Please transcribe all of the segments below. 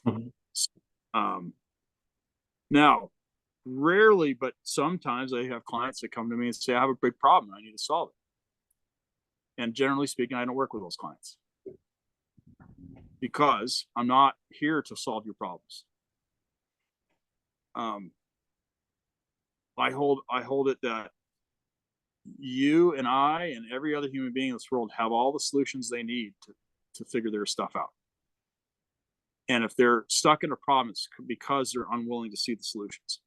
Mhm. Um, Now, rarely, but sometimes I have clients that come to me and say, I have a big problem. I need to solve it. And generally speaking, I don't work with those clients because I'm not here to solve your problems. Um, I hold it that you and I and every other human being in this world have all the solutions they need to figure their stuff out. And if they're stuck in a problem, it's because they're unwilling to see the solutions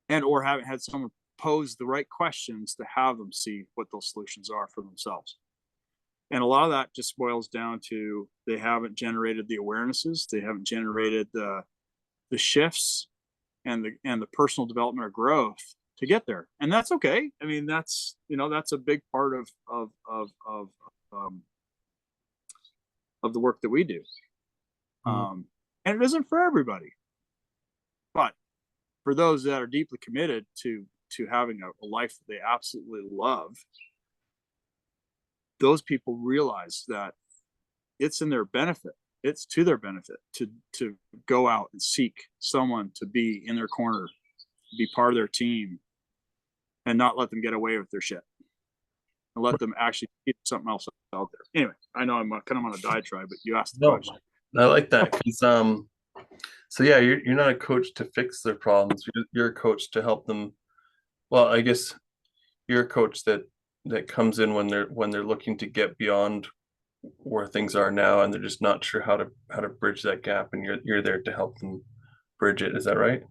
and or haven't had someone pose the right questions to have them see what those solutions are for themselves. And a lot of that just boils down to they haven't generated the awarenesses, they haven't generated the shifts and the personal development or growth to get there. And that's okay. I mean, that's that's a big part um, of the work that we do. Mhm. And it isn't for everybody, but for those that are deeply committed to having a life that they absolutely love, those people realize that it's in their benefit. It's to their benefit to go out and seek someone to be in their corner, be part of their team, and not let them get away with their shit, and let them actually get something else out there. Anyway, I know I'm kind of on a diatribe, but you asked the No, question. I like that because so yeah, you're not a coach to fix their problems. You're a coach to help them. Well, I guess you're a coach that comes in when they're looking to get beyond where things are now and they're just not sure how to bridge that gap, and you're there to help them bridge it. Is that right?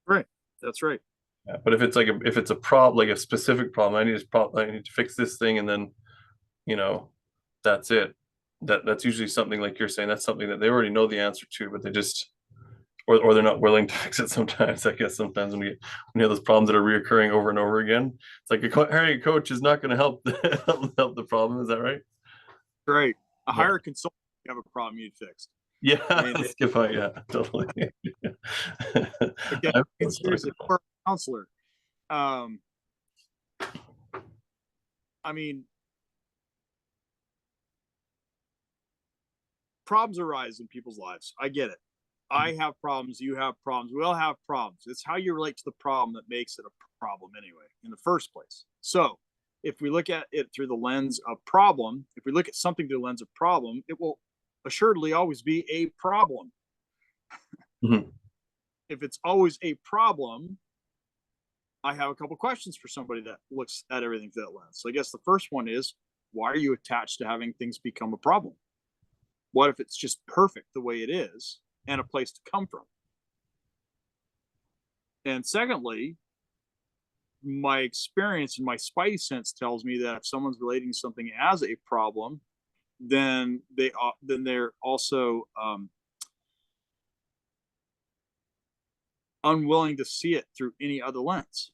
Right, that's right. Yeah. But if it's a problem, like a specific problem, I need to fix this thing, and then you know that's it. That's usually something like you're saying. That's something that they already know the answer to, but they just or they're not willing to fix it sometimes. I guess sometimes when you have those problems that are reoccurring over and over again, it's like hiring a coach is not going to help help the problem. Is that right? Right. A Yeah. higher consultant, you have a problem you'd fixed. I Yeah. mean, Skip out. Yeah. Totally. again, I seriously, or a counselor. Um, I mean, problems arise in people's lives. I get it. I have problems. You have problems. We all have problems. It's how you relate to the problem that makes it a problem anyway, in the first place. So, if we look at it through the lens of problem, if we look at something through the lens of problem, it will assuredly always be a problem. Mhm. If it's always a problem, I have a couple questions for somebody that looks at everything through that lens. So, I guess the first one is, why are you attached to having things become a problem? What if it's just perfect the way it is and a place to come from? And secondly, my experience and my spidey sense tells me that if someone's relating something as a problem, then they're also unwilling to see it through any other lens,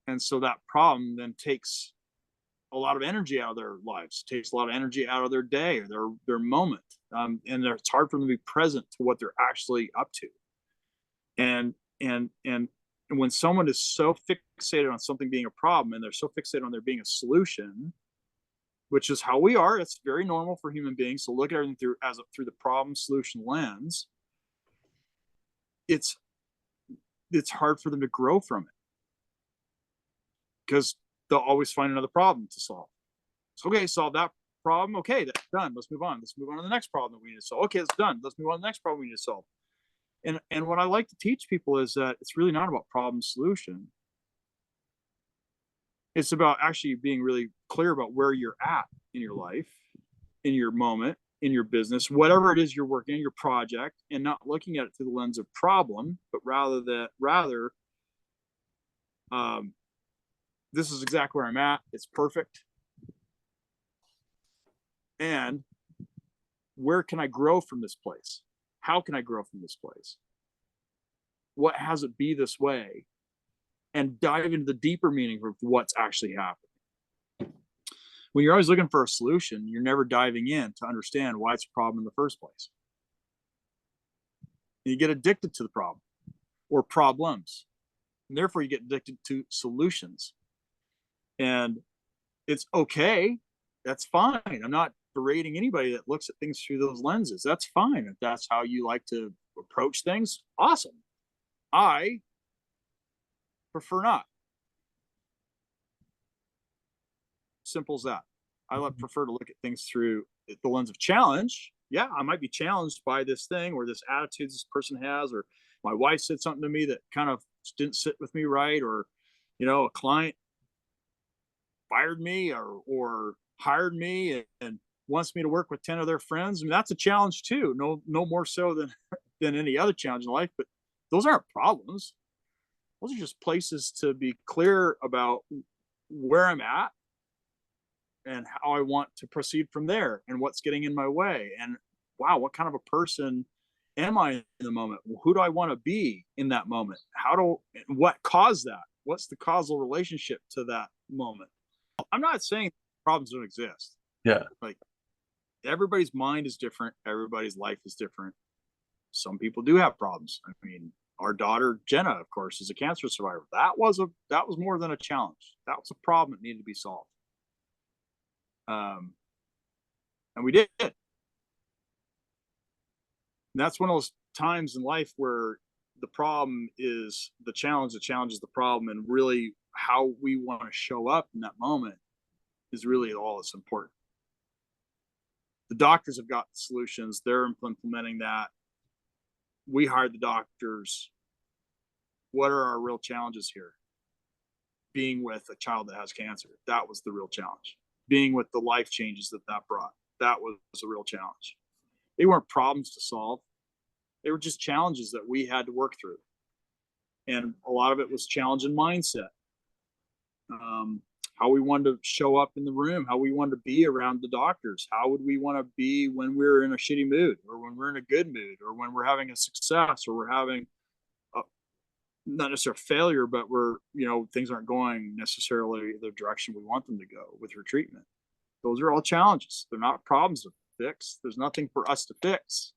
and so that problem then takes a lot of energy out of their lives, takes a lot of energy out of their day or their moment, and it's hard for them to be present to what they're actually up to. And and and when someone is so fixated on something being a problem and they're so fixated on there being a solution, which is how we are. It's very normal for human beings to look at everything through the problem solution lens. It's it's hard for them to grow from it because they'll always find another problem to solve. So okay, solve that problem. Okay, that's done. Let's move on. Let's move on to the next problem that we need to solve. Okay, it's done. Let's move on to the next problem we need to solve. And what I like to teach people is that it's really not about problem solution. It's about actually being really clear about where you're at in your life, in your moment, in your business, whatever it is you're working in, your project, and not looking at it through the lens of problem, but rather um, this is exactly where I'm at. It's perfect. And where can I grow from this place? How can I grow from this place? What has it be this way? And dive into the deeper meaning of what's actually happening. When you're always looking for a solution, you're never diving in to understand why it's a problem in the first place. And you get addicted to the problem or problems. And therefore, you get addicted to solutions. And it's okay. That's fine. I'm not berating anybody that looks at things through those lenses. That's fine. If that's how you like to approach things, awesome. I prefer not. Simple as that. I prefer to look at things through the lens of challenge. Yeah, I might be challenged by this thing or this attitude this person has, or my wife said something to me that kind of didn't sit with me right, or a client fired me or hired me and wants me to work with 10 of their friends. I mean, that's a challenge too. No more so than than any other challenge in life, but those aren't problems. Those are just places to be clear about where I'm at and how I want to proceed from there and what's getting in my way. And wow, what kind of a person am I in the moment? Who do I want to be in that moment? What caused that? What's the causal relationship to that moment? I'm not saying problems don't exist. Yeah. Like, everybody's mind is different. Everybody's life is different. Some people do have problems. I mean, our daughter Jenna, of course, is a cancer survivor. That was more than a challenge. That was a problem that needed to be solved. And we did. And that's one of those times in life where the problem is the challenge is the problem, and really how we want to show up in that moment is really all that's important. The doctors have got solutions. They're implementing that. We hired the doctors. What are our real challenges here? Being with a child that has cancer, that was the real challenge. Being with the life changes that brought, that was a real challenge. They weren't problems to solve. They were just challenges that we had to work through. And a lot of it was challenge and mindset. How we wanted to show up in the room, how we wanted to be around the doctors, how would we want to be when we're in a shitty mood, or when we're in a good mood, or when we're having a success, or we're having not necessarily failure, but things aren't going necessarily the direction we want them to go with your treatment. Those are all challenges. They're not problems to fix. There's nothing for us to fix.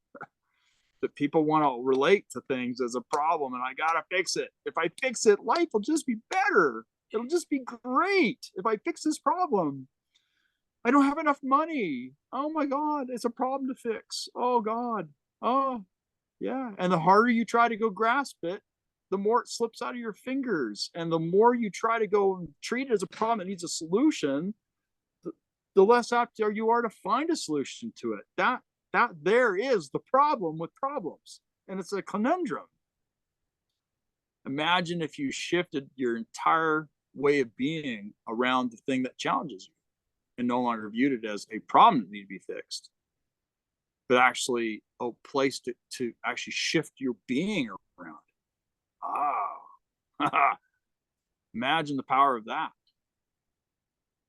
That people want to relate to things as a problem, and I gotta fix it. If I fix it, life will just be better. It'll just be great if I fix this problem. I don't have enough money. Oh my God, it's a problem to fix. Oh God. Oh, yeah. And the harder you try to go grasp it, the more it slips out of your fingers. And the more you try to go treat it as a problem that needs a solution, the less apt you are to find a solution to it. That there is the problem with problems. And it's a conundrum. Imagine if you shifted your entire way of being around the thing that challenges you and no longer viewed it as a problem that needs to be fixed, but actually a place to actually shift your being around. Imagine the power of that.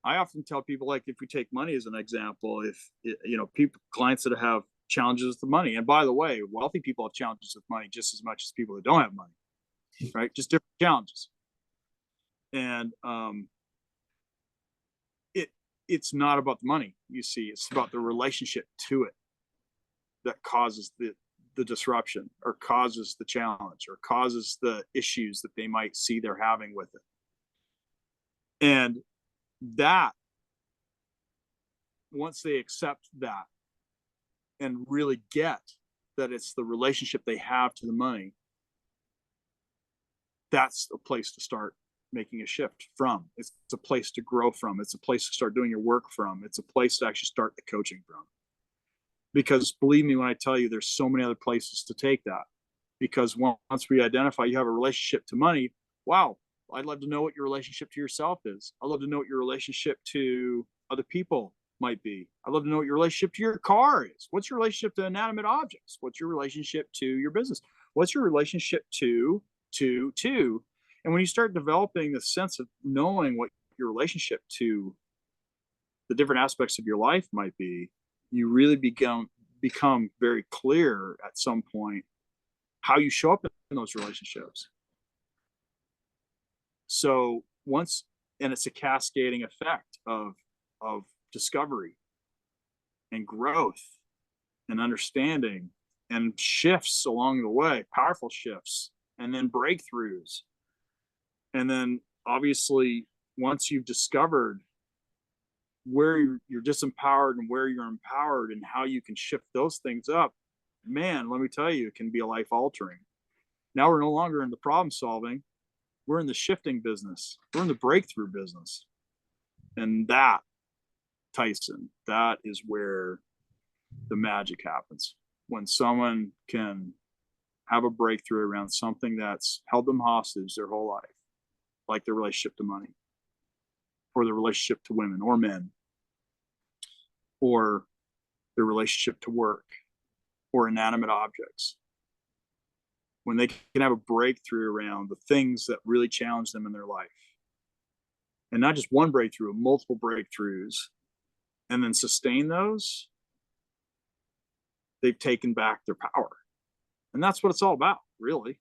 I often tell people, like, if we take money as an example, clients that have challenges with the money, and by the way, wealthy people have challenges with money just as much as people that don't have money, right? Just different challenges. And it's not about the money, you see, it's about the relationship to it that causes the disruption, or causes the challenge, or causes the issues that they might see they're having with it. And that, once they accept that and really get that it's the relationship they have to the money, that's a place to start making a shift from. It's a place to grow from. It's a place to start doing your work from. It's a place to actually start the coaching from. Because believe me when I tell you, there's so many other places to take that. Because once we identify you have a relationship to money, wow, I'd love to know what your relationship to yourself is. I'd love to know what your relationship to other people might be. I'd love to know what your relationship to your car is. What's your relationship to inanimate objects? What's your relationship to your business? What's your relationship to? And when you start developing the sense of knowing what your relationship to the different aspects of your life might be, you really become very clear at some point how you show up in those relationships. So and it's a cascading effect of discovery and growth and understanding and shifts along the way, powerful shifts, and then breakthroughs. And then obviously, once you've discovered where you're disempowered and where you're empowered and how you can shift those things up, man, let me tell you, it can be a life altering. Now we're no longer in the problem solving. We're in the shifting business. We're in the breakthrough business. And that, Tyson, that is where the magic happens. When someone can have a breakthrough around something that's held them hostage their whole life, like their relationship to money, or their relationship to women or men, or their relationship to work, or inanimate objects. When they can have a breakthrough around the things that really challenge them in their life, and not just one breakthrough, multiple breakthroughs, and then sustain those, they've taken back their power. And that's what it's all about, really.